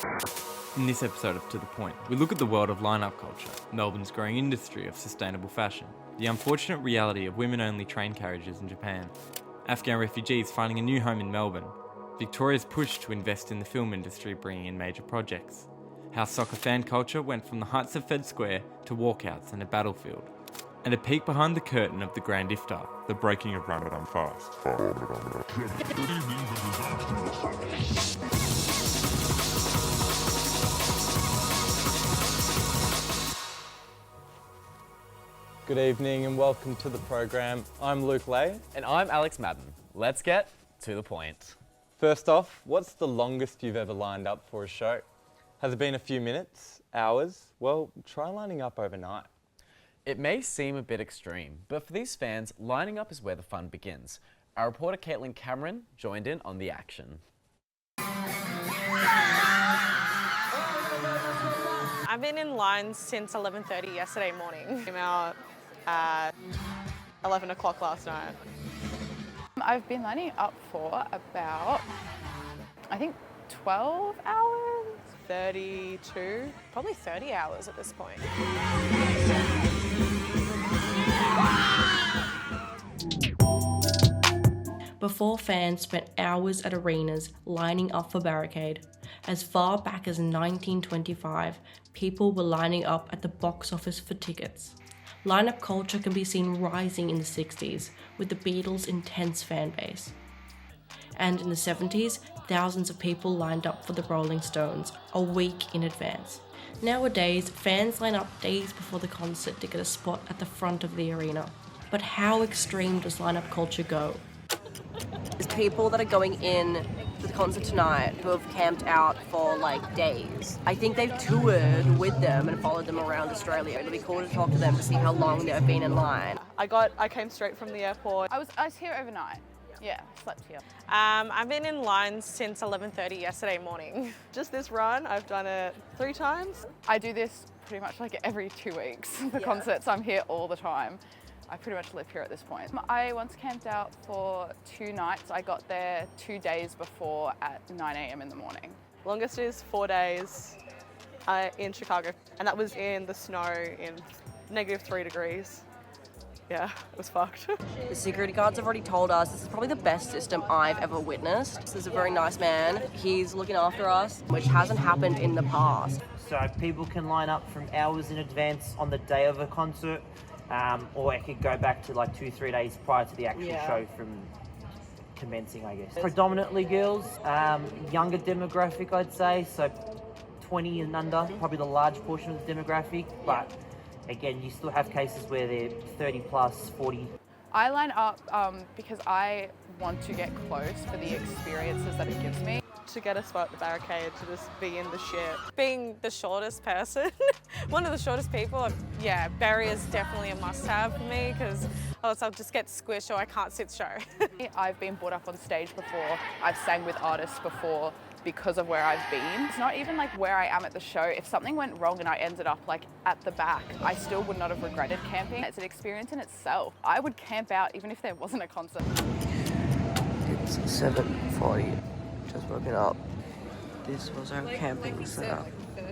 In this episode of To The Point, we look at the world of line-up culture, Melbourne's growing industry of sustainable fashion, the unfortunate reality of women-only train carriages in Japan, Afghan refugees finding a new home in Melbourne, Victoria's push to invest in the film industry bringing in major projects, how soccer fan culture went from the heights of Fed Square to walkouts and a battlefield, and a peek behind the curtain of the Grand Iftar, the breaking of Ramadan fast. Good evening and welcome to the program. I'm Luke Lay. And I'm Alex Madden. Let's get to the point. First off, what's the longest you've ever lined up for a show? Has it been a few minutes, hours? Well, try lining up overnight. It may seem a bit extreme, but for these fans, lining up is where the fun begins. Our reporter Caitlin Cameron joined in on the action. I've been in line since 11:30 yesterday morning. Came out at 11 o'clock last night. I've been lining up for about, I think, 12 hours? 32, probably 30 hours at this point. Before, fans spent hours at arenas lining up for barricade. As far back as 1925, people were lining up at the box office for tickets. Line-up culture can be seen rising in the 60s, with the Beatles' intense fan base. And in the 70s, thousands of people lined up for the Rolling Stones, a week in advance. Nowadays, fans line up days before the concert to get a spot at the front of the arena. But how extreme does line-up culture go? There's people that are going in to the concert tonight who have camped out for days. I think they've toured with them and followed them around Australia. It'll be cool to talk to them to see how long they've been in line. I came straight from the airport. I was here overnight. Yeah, slept here. I've been in line since 11:30 yesterday morning. Just this run, I've done it 3 times. I do this pretty much every 2 weeks for concerts. I'm here all the time. I pretty much live here at this point. I once camped out for 2 nights. I got there 2 days before at 9 a.m. in the morning. Longest is 4 days in Chicago, and that was in the snow in -3 degrees. Yeah, it was fucked. The security guards have already told us this is probably the best system I've ever witnessed. This is a very nice man. He's looking after us, which hasn't happened in the past. So people can line up from hours in advance on the day of a concert, or it could go back to 2-3 days prior to the actual show from commencing, I guess. Predominantly girls, younger demographic I'd say, so 20 and under, probably the large portion of the demographic, but again, you still have cases where they're 30 plus, 40. I line up because I want to get close for the experiences that it gives me. To get a spot at the barricade, to just be in the shit. Being the shortest person, one of the shortest people, barrier's definitely a must-have for me because else I'll just get squished or I can't sit show. I've been brought up on stage before. I've sang with artists before because of where I've been. It's not even where I am at the show. If something went wrong and I ended up at the back, I still would not have regretted camping. It's an experience in itself. I would camp out even if there wasn't a concert. It's 7:40. Just woken up. This was our camping setup.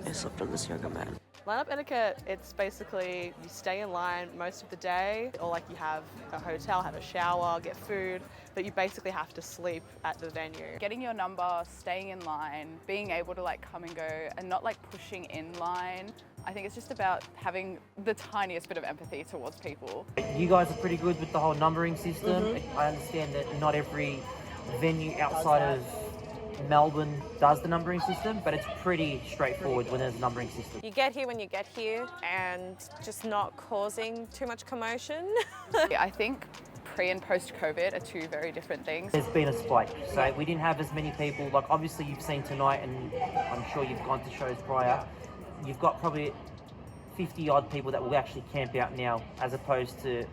I slept on this younger man. Line-up etiquette, it's basically you stay in line most of the day, or you have a hotel, have a shower, get food, but you basically have to sleep at the venue. Getting your number, staying in line, being able to come and go and not pushing in line. I think it's just about having the tiniest bit of empathy towards people. You guys are pretty good with the whole numbering system. I understand that not every venue outside of Melbourne does the numbering system, but it's pretty straightforward when there's a numbering system. You get here when you get here and just not causing too much commotion. I think pre and post COVID are 2 very different things. There's been a spike, so we didn't have as many people. Obviously you've seen tonight, and I'm sure you've gone to shows prior, you've got probably 50 odd people that will actually camp out now, as opposed to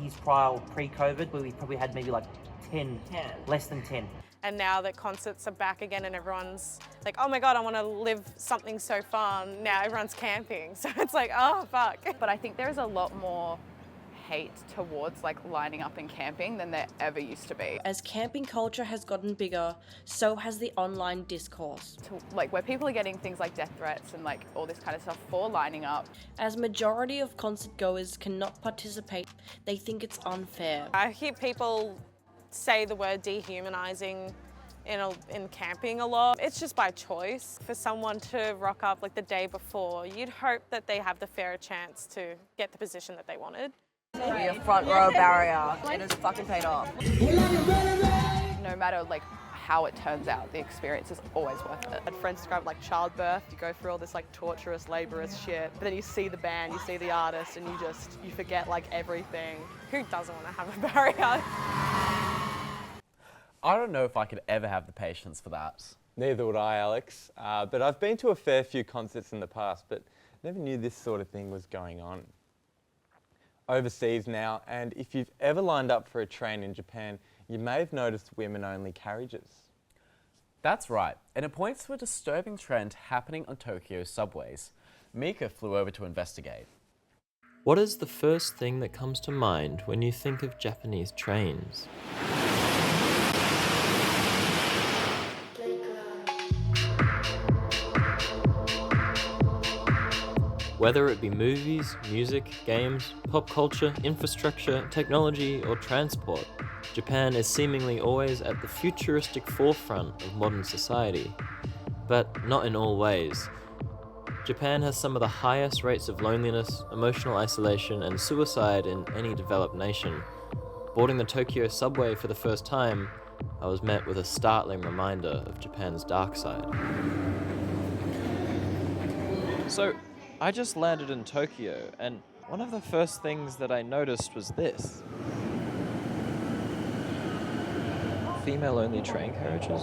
years prior, pre-COVID, where we probably had maybe 10, less than 10. And now that concerts are back again and everyone's oh my God, I want to live something so fun. Now everyone's camping. So it's oh, fuck. But I think there is a lot more hate towards like lining up and camping than there ever used to be. As camping culture has gotten bigger, so has the online discourse. Like where people are getting things like death threats and like all this kind of stuff for lining up. As majority of concert goers cannot participate, they think it's unfair. I hear people say the word dehumanizing in camping a lot. It's just by choice. For someone to rock up like the day before, you'd hope that they have the fairer chance to get the position that they wanted. Be a front row barrier. It has fucking paid off. No matter like how it turns out, the experience is always worth it. I had friends describe like childbirth. You go through all this like torturous, laborious shit, but then you see the band, you see the artist, and you forget like everything. Who doesn't want to have a barrier? I don't know if I could ever have the patience for that. Neither would I, Alex. But I've been to a fair few concerts in the past, but never knew this sort of thing was going on. Overseas now, and if you've ever lined up for a train in Japan, you may have noticed women-only carriages. That's right, and it points to a disturbing trend happening on Tokyo's subways. Mika flew over to investigate. What is the first thing that comes to mind when you think of Japanese trains? Whether it be movies, music, games, pop culture, infrastructure, technology, or transport, Japan is seemingly always at the futuristic forefront of modern society. But not in all ways. Japan has some of the highest rates of loneliness, emotional isolation, and suicide in any developed nation. Boarding the Tokyo subway for the first time, I was met with a startling reminder of Japan's dark side. So, I just landed in Tokyo, and one of the first things that I noticed was this. Female-only train carriages?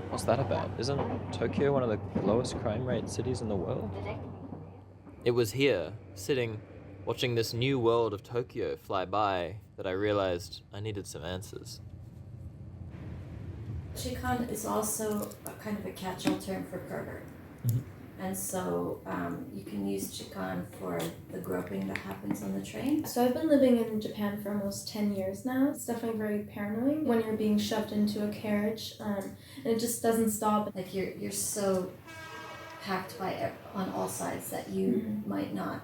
What's that about? Isn't Tokyo one of the lowest crime rate cities in the world? It was here, sitting, watching this new world of Tokyo fly by, that I realized I needed some answers. Chikan is also a kind of a catch-all term for pervert. Mm-hmm. And so you can use chikan for the groping that happens on the train. So I've been living in Japan for almost 10 years now. It's definitely very paranoid when you're being shoved into a carriage and it just doesn't stop. Like you're so packed on all sides that you might not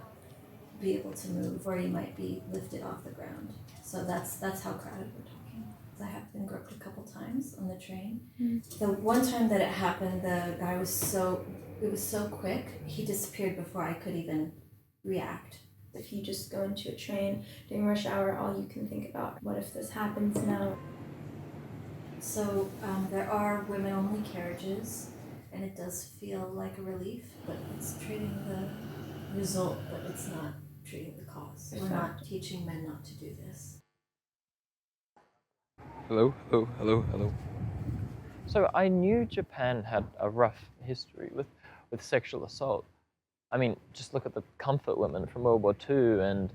be able to move, or you might be lifted off the ground. So that's how crowded we're talking. I have been groped a couple times on the train. The one time that it happened, the guy was so quick, he disappeared before I could even react. If you just go into a train during rush hour, all you can think about, what if this happens now? So there are women-only carriages, and it does feel like a relief, but it's treating the result, but it's not treating the cause. We're not teaching men not to do this. Hello. So I knew Japan had a rough history with sexual assault. I mean, just look at the comfort women from World War II and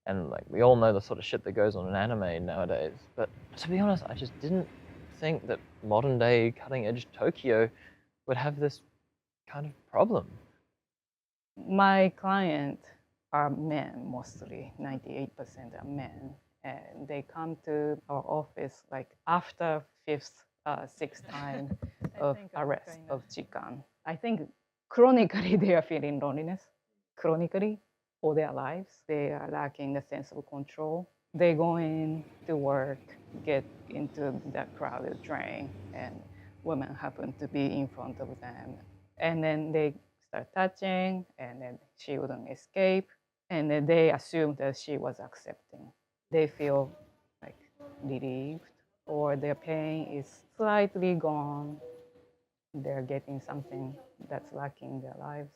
like we all know the sort of shit that goes on in anime nowadays. But to be honest, I just didn't think that modern day cutting edge Tokyo would have this kind of problem. My clients are men, mostly 98% are men, and they come to our office like after sixth time of arrest of chikan. I think chronically they are feeling loneliness, chronically all their lives. They are lacking the sense of control. They go in to work, get into that crowded train, and women happen to be in front of them. And then they start touching, and then she wouldn't escape. And then they assume that she was accepting. They feel like relieved, or their pain is slightly gone. They're getting something that's lacking in their lives.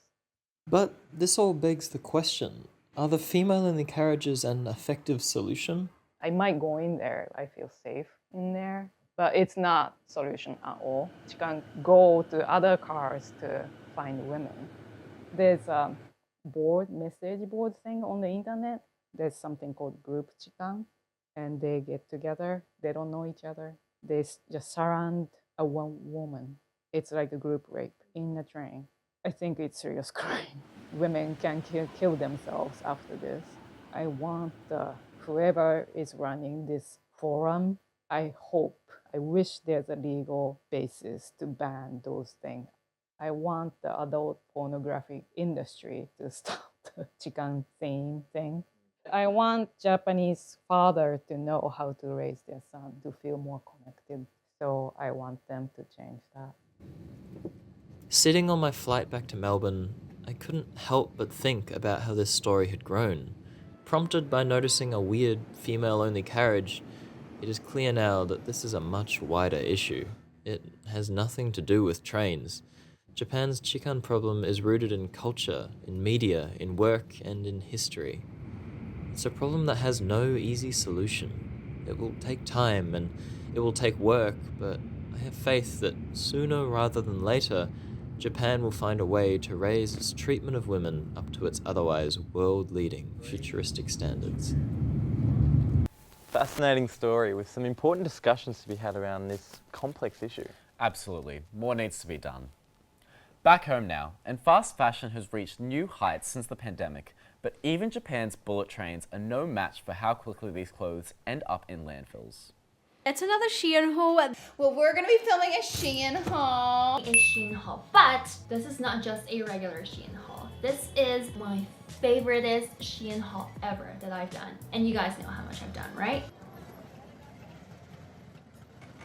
But this all begs the question, are the female-only carriages an effective solution? I might go in there, I feel safe in there, but it's not a solution at all. You can go to other cars to find women. There's a message board thing on the internet. There's something called group chikan, and they get together. They don't know each other. They just surround a one woman. It's like a group rape in the train. I think it's serious crime. Women can kill themselves after this. I want the whoever is running this forum, I wish there's a legal basis to ban those things. I want the adult pornographic industry to stop the chicken thing. I want Japanese father to know how to raise their son, to feel more connected. So I want them to change that. Sitting on my flight back to Melbourne, I couldn't help but think about how this story had grown. Prompted by noticing a weird female-only carriage, it is clear now that this is a much wider issue. It has nothing to do with trains. Japan's chikan problem is rooted in culture, in media, in work, and in history. It's a problem that has no easy solution. It will take time and it will take work, but I have faith that sooner rather than later, Japan will find a way to raise its treatment of women up to its otherwise world-leading futuristic standards. Fascinating story with some important discussions to be had around this complex issue. Absolutely. More needs to be done. Back home now, and fast fashion has reached new heights since the pandemic, but even Japan's bullet trains are no match for how quickly these clothes end up in landfills. It's another Shein haul. Well, we're going to be filming a Shein haul. A Shein haul, but this is not just a regular Shein haul. This is my favoriteest Shein haul ever that I've done. And you guys know how much I've done, right?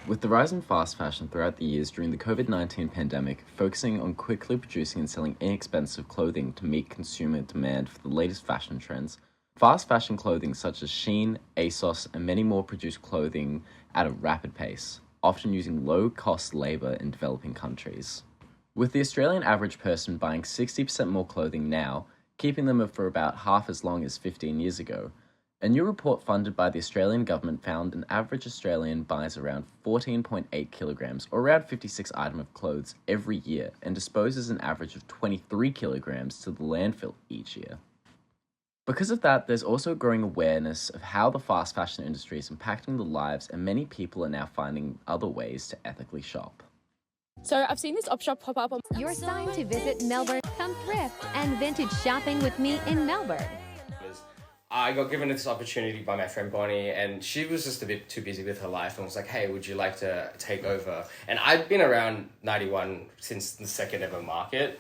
With the rise in fast fashion throughout the years during the COVID-19 pandemic, focusing on quickly producing and selling inexpensive clothing to meet consumer demand for the latest fashion trends, fast fashion clothing such as Shein, ASOS, and many more produce clothing at a rapid pace, often using low-cost labor in developing countries. With the Australian average person buying 60% more clothing now, keeping them for about half as long as 15 years ago, a new report funded by the Australian government found an average Australian buys around 14.8 kilograms, or around 56 items of clothes every year, and disposes an average of 23 kilograms to the landfill each year. Because of that, there's also a growing awareness of how the fast fashion industry is impacting the lives, and many people are now finding other ways to ethically shop. So I've seen this op shop pop up on... Your sign to visit Melbourne. Come thrift and vintage shopping with me in Melbourne. I got given this opportunity by my friend Bonnie, and she was just a bit too busy with her life and was like, hey, would you like to take over? And I'd been around 91 since the second ever market.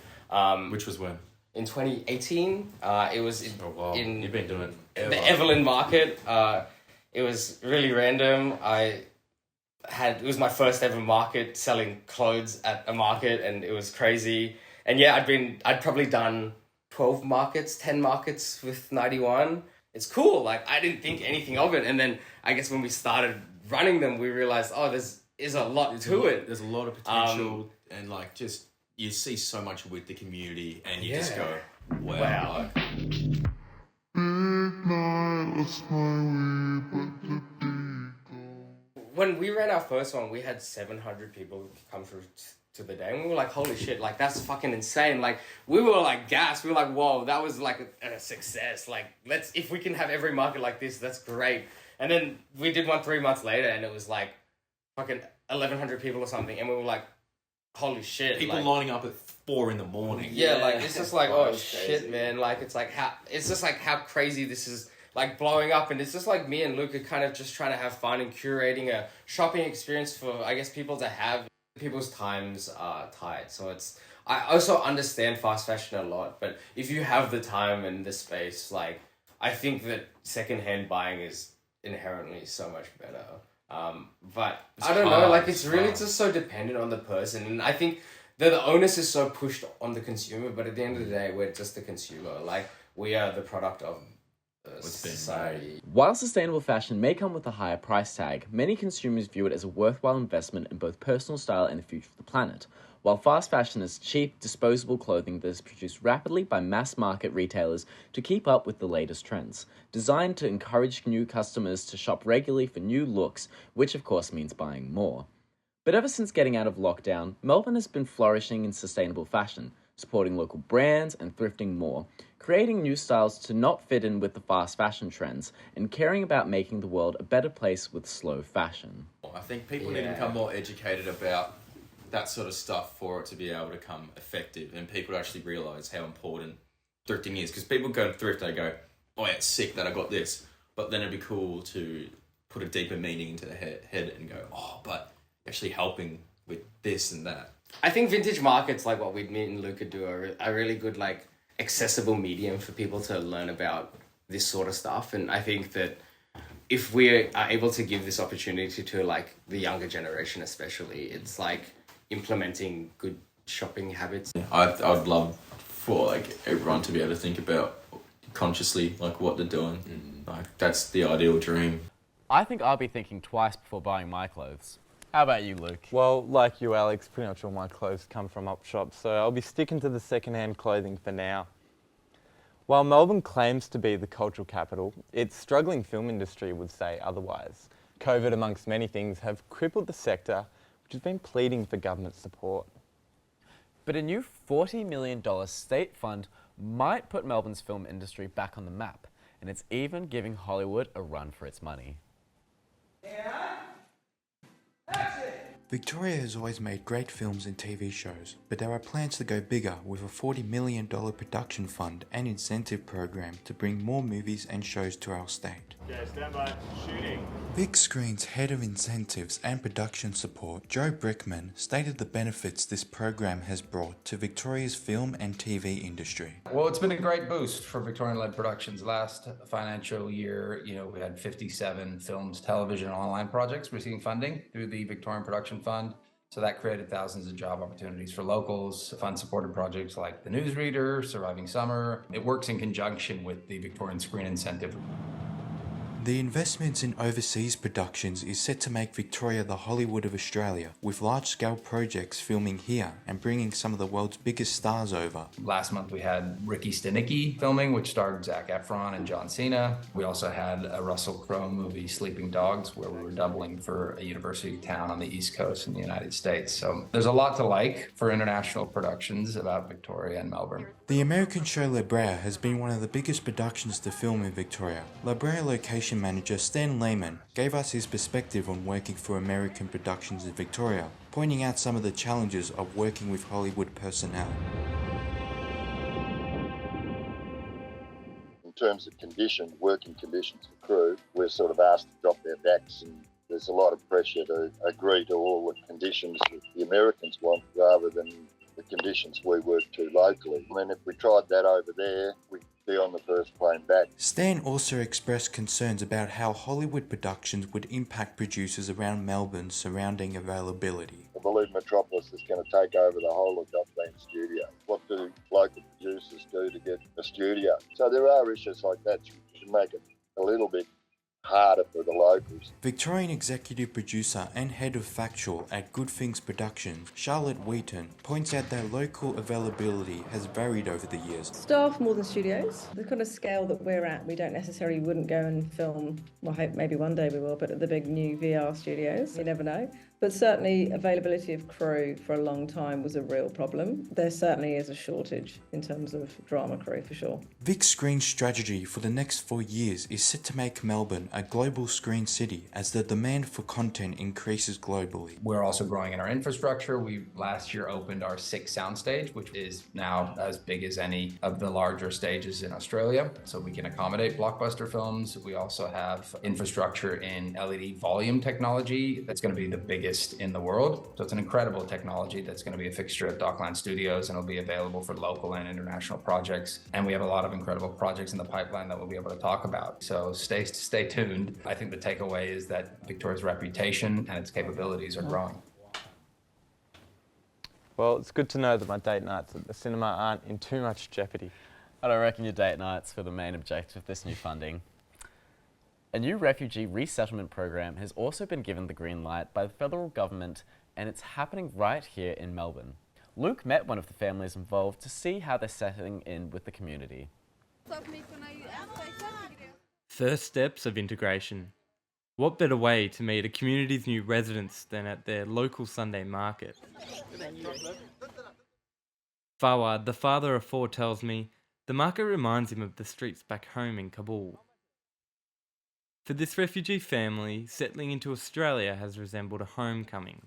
Which was when? In 2018. It was in You've been doing it ever. The Evelyn market. It was really random. It was my first ever market selling clothes at a market, and it was crazy. And yeah, I'd probably done 12 markets, 10 markets with 91. It's cool. Like, I didn't think anything of it. And then I guess when we started running them, we realized, there's a lot to it. There's a lot of potential, and like, just, you see so much with the community, and you just go, wow. When we ran our first one, we had 700 people come through to the day, and we were like, holy shit, like, that's fucking insane. Like, we were like gassed. We were like, whoa, that was like a success. Like, if we can have every market like this, that's great. And then we did one 3 months later, and it was like fucking 1,100 people or something, and we were like, holy shit. People lining up at 4 a.m. Yeah, like, it's just like, oh shit, man. Like, it's just like how crazy this is, like, blowing up. And it's just like me and Luke are kind of just trying to have fun and curating a shopping experience for, I guess, people to have. People's times are tight, so I also understand fast fashion a lot, but if you have the time and the space, like, I think that secondhand buying is inherently so much better. But I don't know, like, it's really just so dependent on the person, and I think that the onus is so pushed on the consumer, but at the end of the day, we're just the consumer. Like, we are the product of society. While sustainable fashion may come with a higher price tag, many consumers view it as a worthwhile investment in both personal style and the future of the planet. While fast fashion is cheap, disposable clothing that is produced rapidly by mass-market retailers to keep up with the latest trends, designed to encourage new customers to shop regularly for new looks, which of course means buying more. But ever since getting out of lockdown, Melbourne has been flourishing in sustainable fashion, supporting local brands and thrifting more, creating new styles to not fit in with the fast fashion trends, and caring about making the world a better place with slow fashion. I think people need to become more educated about that sort of stuff for it to be able to become effective, and people to actually realise how important thrifting is. Because people go to thrift and they go, oh yeah, it's sick that I got this. But then it'd be cool to put a deeper meaning into the head and go, oh, but actually helping with this and that. I think vintage markets, like what me and Luca do, are a really good, like, accessible medium for people to learn about this sort of stuff. And I think that if we are able to give this opportunity to, like, the younger generation especially, it's like implementing good shopping habits. Yeah, I'd love for, like, everyone to be able to think about consciously, like, what they're doing. Like, that's the ideal dream. I think I'll be thinking twice before buying my clothes. How about you, Luke? Well, like you, Alex, pretty much all my clothes come from op shops, so I'll be sticking to the second-hand clothing for now. While Melbourne claims to be the cultural capital, its struggling film industry would say otherwise. COVID, amongst many things, have crippled the sector, which has been pleading for government support. But a new $40 million state fund might put Melbourne's film industry back on the map, and it's even giving Hollywood a run for its money. Victoria has always made great films and TV shows, but there are plans to go bigger with a $40 million production fund and incentive program to bring more movies and shows to our state. Okay, stand by. Shooting. Vic Screen's head of incentives and production support, Joe Brickman, stated the benefits this program has brought to Victoria's film and TV industry. Well, it's been a great boost for Victorian-led productions. Last financial year, we had 57 films, television, and online projects receiving funding through the Victorian Production Fund. So that created thousands of job opportunities for locals. Fund supported projects like The Newsreader, Surviving Summer. It works in conjunction with the Victorian Screen Incentive. The investments in overseas productions is set to make Victoria the Hollywood of Australia, with large-scale projects filming here and bringing some of the world's biggest stars over. Last month we had Ricky Stenicki filming, which starred Zac Efron and John Cena. We also had a Russell Crowe movie, Sleeping Dogs, where we were doubling for a university town on the East Coast in the United States. So there's a lot to like for international productions about Victoria and Melbourne. The American show La Brea has been one of the biggest productions to film in Victoria. La Brea location manager Stan Lehman gave us his perspective on working for American productions in Victoria, pointing out some of the challenges of working with Hollywood personnel. In terms of working conditions for crew, we're sort of asked to drop their backs, and there's a lot of pressure to agree to all the conditions that the Americans want rather than the conditions we work to locally. I mean, if we tried that over there, we'd be on the first plane back. Stan also expressed concerns about how Hollywood productions would impact producers around Melbourne surrounding availability. I believe Metropolis is going to take over the whole of Dockland studio. What do local producers do to get a studio? So there are issues like that which should make it a little bit harder for the locals. Victorian executive producer and head of factual at Good Things Productions, Charlotte Wheaton, points out that local availability has varied over the years. Staff more than studios. The kind of scale that we're at, we don't necessarily wouldn't go and film, well, I hope maybe one day we will, but at the big new VR studios, you never know. But certainly availability of crew for a long time was a real problem. There certainly is a shortage in terms of drama crew for sure. Vic Screen's strategy for the next 4 years is set to make Melbourne a global screen city as the demand for content increases globally. We're also growing in our infrastructure. We last year opened our 6th soundstage, which is now as big as any of the larger stages in Australia. So we can accommodate blockbuster films. We also have infrastructure in LED volume technology that's going to be the biggest in the world. So it's an incredible technology that's going to be a fixture at Dockland Studios and will be available for local and international projects. And we have a lot of incredible projects in the pipeline that we'll be able to talk about. So stay tuned. I think the takeaway is that Victoria's reputation and its capabilities are growing. Well, it's good to know that my date nights at the cinema aren't in too much jeopardy. I don't reckon your date nights were the main objective of this new funding. A new refugee resettlement program has also been given the green light by the federal government, and it's happening right here in Melbourne. Luke met one of the families involved to see how they're settling in with the community. First steps of integration. What better way to meet a community's new residents than at their local Sunday market? Fawad, the father of 4, tells me the market reminds him of the streets back home in Kabul. For this refugee family, settling into Australia has resembled a homecoming,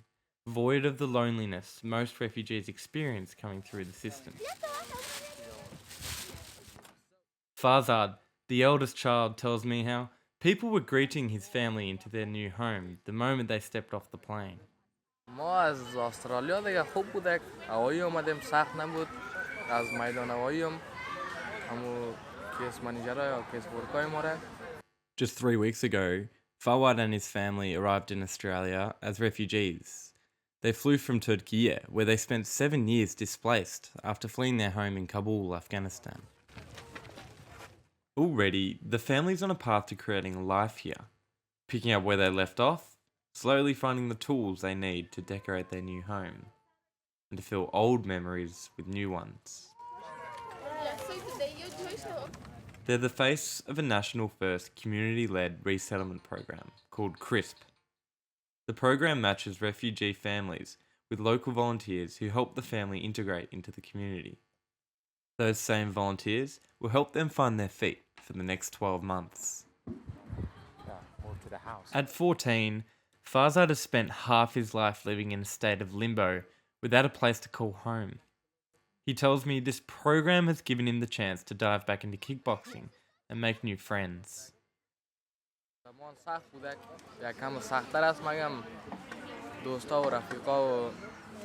void of the loneliness most refugees experience coming through the system. Farzad, the eldest child, tells me how People were greeting his family into their new home the moment they stepped off the plane. ما از استرالیا دیگه خوب بودک هوایی اومدیم سخت نبود از میدان هوایی همو کیس منیجر یا کیس ورکای ما را Just 3 weeks ago, Fawad and his family arrived in Australia as refugees. They flew from Turkey, where they spent 7 years displaced after fleeing their home in Kabul, Afghanistan. Already, the family's on a path to creating a life here, picking up where they left off, slowly finding the tools they need to decorate their new home, and to fill old memories with new ones. They're the face of a national first community-led resettlement program called CRISP. The program matches refugee families with local volunteers who help the family integrate into the community. Those same volunteers will help them find their feet for the next 12 months. At 14, Farzad has spent half his life living in a state of limbo without a place to call home. He tells me this program has given him the chance to dive back into kickboxing and make new friends. زمان سخت بودک یکم سخت‌تر است مگم دوستا و رفیقا و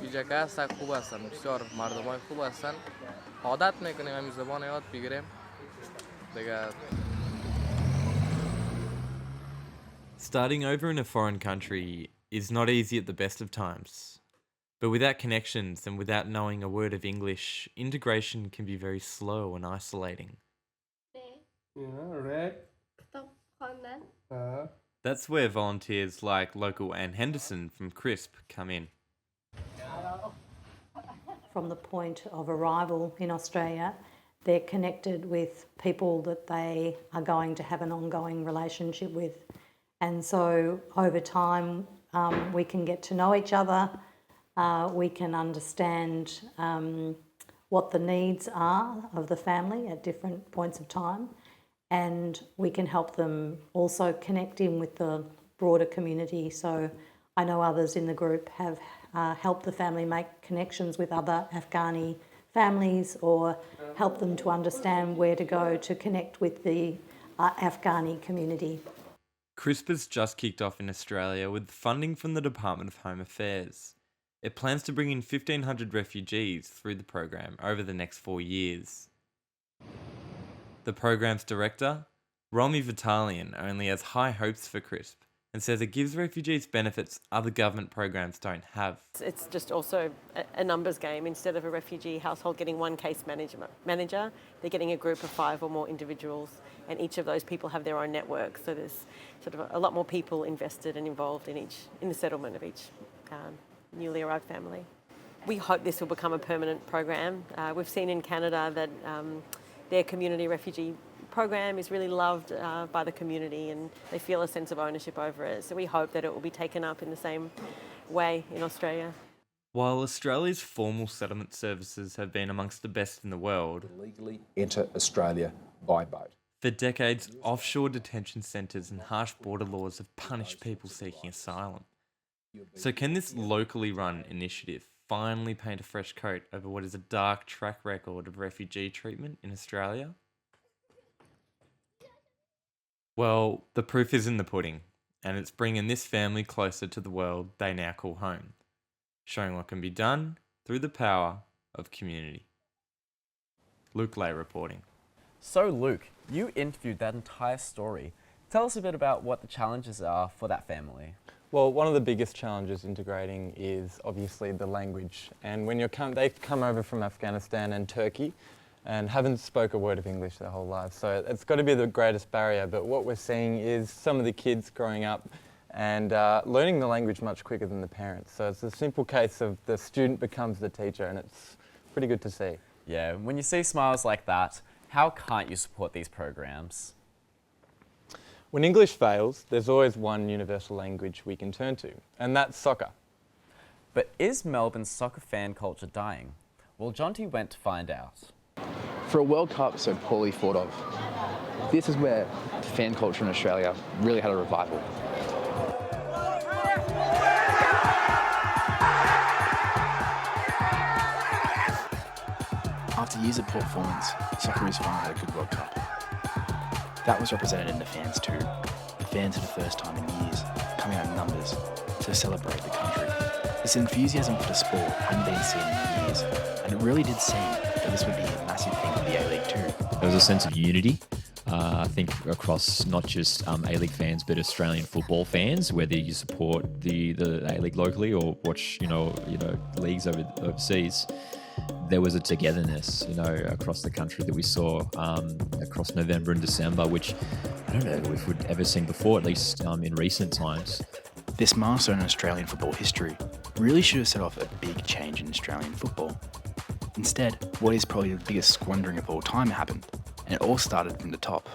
اینجا که هستن خوب هستن بسیار مردمای خوب هستن عادت میکنیم همین زبان یاد بگیریم دیگه. Starting over in a foreign country is not easy at the best of times. But without connections and without knowing a word of English, integration can be very slow and isolating. That's where volunteers like local Anne Henderson from CRISP come in. From the point of arrival in Australia, they're connected with people that they are going to have an ongoing relationship with. And so over time, we can get to know each other, we can understand what the needs are of the family at different points of time, and we can help them also connect in with the broader community. So I know others in the group have helped the family make connections with other Afghani families or help them to understand where to go to connect with the Afghani community. CRISP has just kicked off in Australia with funding from the Department of Home Affairs. It plans to bring in 1,500 refugees through the program over the next 4 years. The program's director, Romy Vitalian, only has high hopes for CRISP and says it gives refugees benefits other government programs don't have. It's just also a numbers game. Instead of a refugee household getting one case manager, they're getting a group of 5 or more individuals, and each of those people have their own network. So there's sort of a lot more people invested and involved in the settlement of each newly arrived family. We hope this will become a permanent program. We've seen in Canada that their community refugee program is really loved by the community and they feel a sense of ownership over it. So we hope that it will be taken up in the same way in Australia. While Australia's formal settlement services have been amongst the best in the world, legally enter Australia by boat. For decades, offshore detention centres and harsh border laws have punished people seeking asylum. So can this locally run initiative finally paint a fresh coat over what is a dark track record of refugee treatment in Australia? Well, the proof is in the pudding, and it's bringing this family closer to the world they now call home, showing what can be done through the power of community. Luke Lay reporting. So Luke, you interviewed that entire story. Tell us a bit about what the challenges are for that family. Well, one of the biggest challenges integrating is obviously the language. And when they've come over from Afghanistan and Turkey and haven't spoke a word of English their whole lives. So it's got to be the greatest barrier. But what we're seeing is some of the kids growing up and learning the language much quicker than the parents. So it's a simple case of the student becomes the teacher, and it's pretty good to see. Yeah, when you see smiles like that, how can't you support these programs? When English fails, there's always one universal language we can turn to, and that's soccer. But is Melbourne's soccer fan culture dying? Well, Jonty went to find out. For a World Cup so poorly thought of, this is where fan culture in Australia really had a revival. After years of poor performance, soccer has finally had a good World Cup. That was represented in the fans too. fans for the first time in years, coming out in numbers to celebrate the country. This enthusiasm for the sport hadn't been seen in years, and it really did seem that this would be a massive thing for the A-League too. There was a sense of unity, I think, across not just A-League fans, but Australian football fans, whether you support the A-League locally or watch, leagues overseas. There was a togetherness, across the country that we saw across November and December, which I don't know if we'd ever seen before, at least in recent times. This milestone in Australian football history really should have set off a big change in Australian football. Instead, what is probably the biggest squandering of all time happened, and it all started from the top.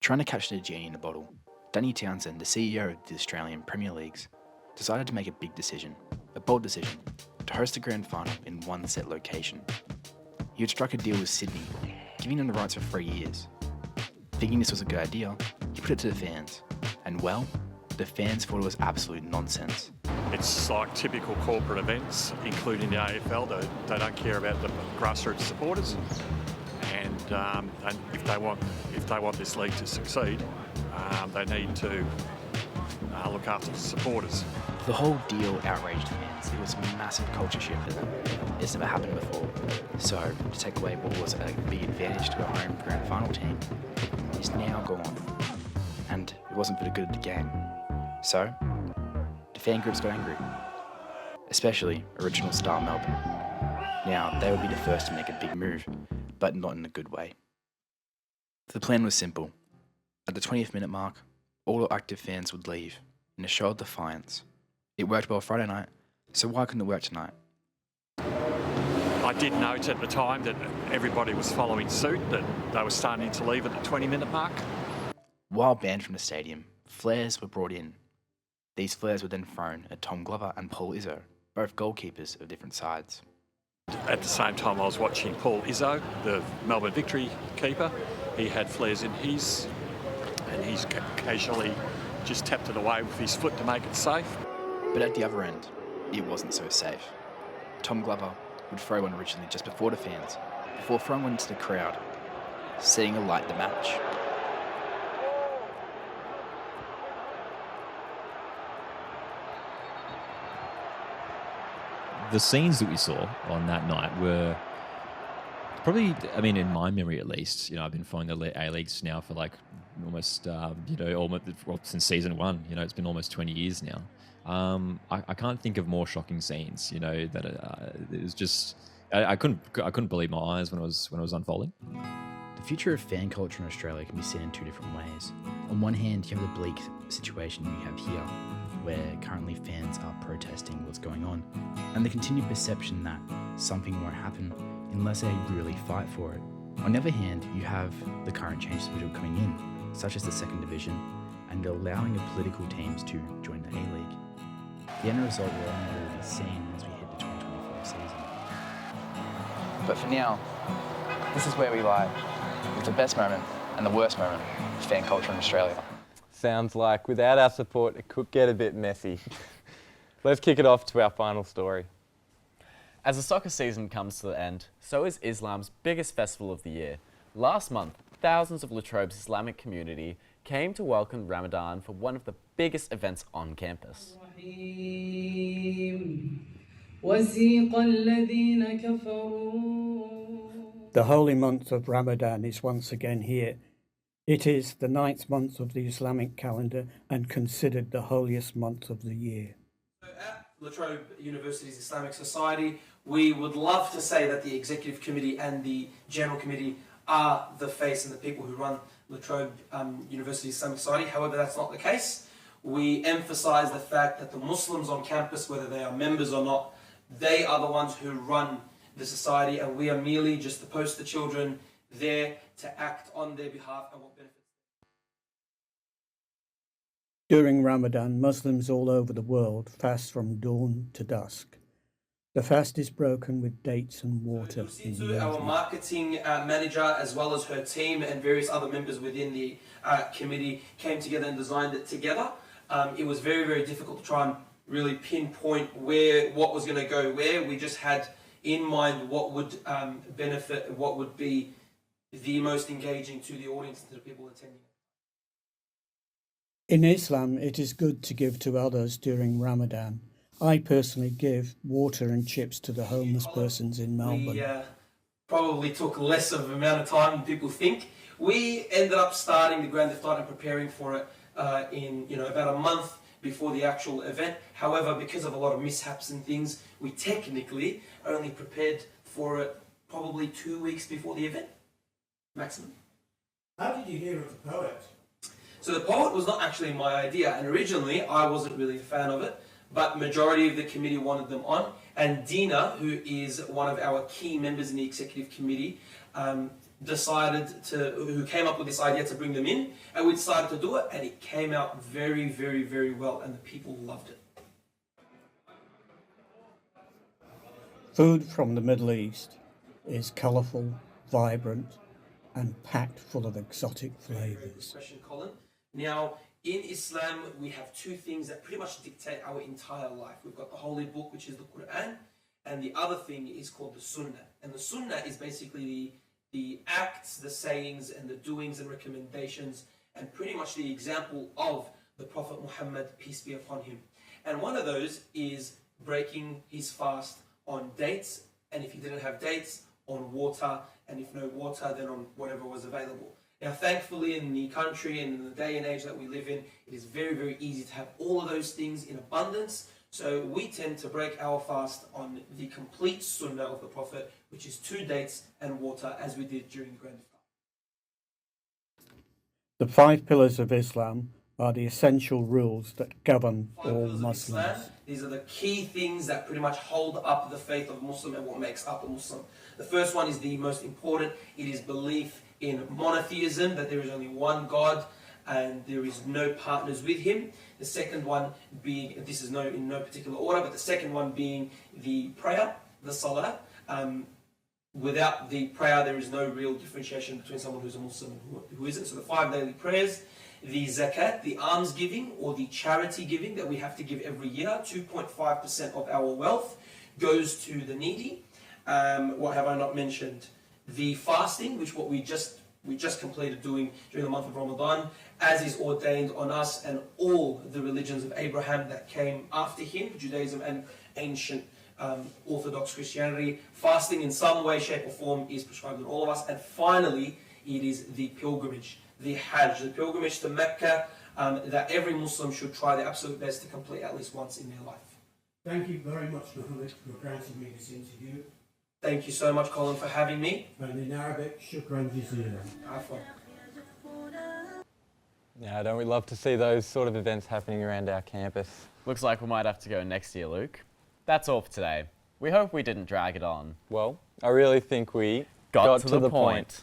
Trying to catch the genie in a bottle, Danny Townsend, the CEO of the Australian Premier Leagues, decided to make a big decision, a bold decision, to host the grand final in one set location. He had struck a deal with Sydney, giving them the rights for 3 years. Thinking this was a good idea, he put it to the fans, and well, the fans thought it was absolute nonsense. It's like typical corporate events, including the AFL. They don't care about the grassroots supporters, and if they want this league to succeed, they need to look after the supporters. The whole deal outraged fans. It was a massive culture shift for them. It's never happened before. So, to take away what was a big advantage to a home grand final team is now gone. And it wasn't for the good of the game. So, the fan groups got angry. Especially original star Melbourne. Now, they would be the first to make a big move, but not in a good way. The plan was simple. At the 20th minute mark, all active fans would leave in a show of defiance. It worked well Friday night, so why couldn't it work tonight? I did note at the time that everybody was following suit, that they were starting to leave at the 20-minute mark. While banned from the stadium, flares were brought in. These flares were then thrown at Tom Glover and Paul Izzo, both goalkeepers of different sides. At the same time, I was watching Paul Izzo, the Melbourne Victory keeper. He had flares in his, and he's casually just tapped it away with his foot to make it safe. But at the other end, it wasn't so safe. Tom Glover would throw one originally just before the fans, before throwing one into the crowd, setting alight the match. The scenes that we saw on that night were probably, in my memory at least, I've been following the A-Leagues now for like almost, since season 1, it's been almost 20 years now. I can't think of more shocking scenes, that it was just, I couldn't believe my eyes when it was unfolding. The future of fan culture in Australia can be seen in two different ways. On one hand, you have the bleak situation you have here, where currently fans are protesting what's going on, and the continued perception that something won't happen unless they really fight for it. On the other hand, you have the current changes which are coming in, such as the second division, and allowing the political teams to join the A-League. The end result will only really be seen as we hit the 2024 season. But for now, this is where we lie, with the best moment and the worst moment of fan culture in Australia. Sounds like without our support, it could get a bit messy. Let's kick it off to our final story. As the soccer season comes to the end, so is Islam's biggest festival of the year. Last month, thousands of Latrobe's Islamic community came to welcome Ramadan for one of the biggest events on campus. The holy month of Ramadan is once again here. It is the 9th month of the Islamic calendar and considered the holiest month of the year. At Trobe University's Islamic Society, we would love to say that the Executive Committee and the General Committee are the face and the people who run Trobe University's Islamic Society. However, that's not the case. We emphasise the fact that the Muslims on campus, whether they are members or not, they are the ones who run the society, and we are merely just the poster children there to act on their behalf and what benefits. During Ramadan, Muslims all over the world fast from dawn to dusk. The fast is broken with dates and water. Our marketing manager, as well as her team and various other members within the committee, came together and designed it together. It was very, very difficult to try and really pinpoint what was going to go where. We just had in mind what would benefit, what would be the most engaging to the audience and to the people attending. In Islam, it is good to give to others during Ramadan. I personally give water and chips to the homeless persons in Melbourne. We probably took less of an amount of time than people think. We ended up starting the Grand Theft Auto and preparing for it in about a month before the actual event. However, because of a lot of mishaps and things, we technically only prepared for it probably 2 weeks before the event, maximum. How did you hear of the poet? So the poet was not actually my idea, and originally I wasn't really a fan of it, but majority of the committee wanted them on, and Dina, who is one of our key members in the executive committee, who came up with this idea to bring them in, and we decided to do it, and it came out very, very, very well, and the people loved it. Food from the Middle East is colourful, vibrant, and packed full of exotic Very good flavours. question, Colin. Now, in Islam, we have two things that pretty much dictate our entire life. We've got the holy book, which is the Quran, and the other thing is called the Sunnah. And the Sunnah is basically the acts, the sayings, and the doings and recommendations, and pretty much the example of the Prophet Muhammad, peace be upon him. And one of those is breaking his fast on dates, and if he didn't have dates, on water, and if no water, then on whatever was available. Now, thankfully, in the country and in the day and age that we live in, it is very, very easy to have all of those things in abundance. So we tend to break our fast on the complete sunnah of the Prophet, which is 2 dates and water, as we did during the Grand Iftar. The 5 pillars of Islam are the essential rules that govern all Islam, Muslims. these are the key things that pretty much hold up the faith of a Muslim and what makes up a Muslim. The first one is the most important. It is belief in monotheism, that there is only one God and there is no partners with him. The second one being, this is in no particular order, but the second one being the prayer, the salah. Without the prayer, there is no real differentiation between someone who's a Muslim and who isn't. So the 5 daily prayers, the zakat, the alms giving or the charity giving that we have to give every year, 2.5% of our wealth goes to the needy. What have I not mentioned? The fasting, which we just completed doing during the month of Ramadan, as is ordained on us and all the religions of Abraham that came after him, Judaism and ancient Orthodox Christianity. Fasting in some way, shape or form is prescribed on all of us. And finally, it is the pilgrimage, the Hajj, the pilgrimage to Mecca, that every Muslim should try their absolute best to complete at least once in their life. Thank you very much, Mohammed, for granting me this interview. Thank you so much, Colin, for having me. And in Arabic, shukran jazeelan. Afwan. Yeah, don't we love to see those sort of events happening around our campus? Looks like we might have to go next year, Luke. That's all for today. We hope we didn't drag it on. Well, I really think we got to the point.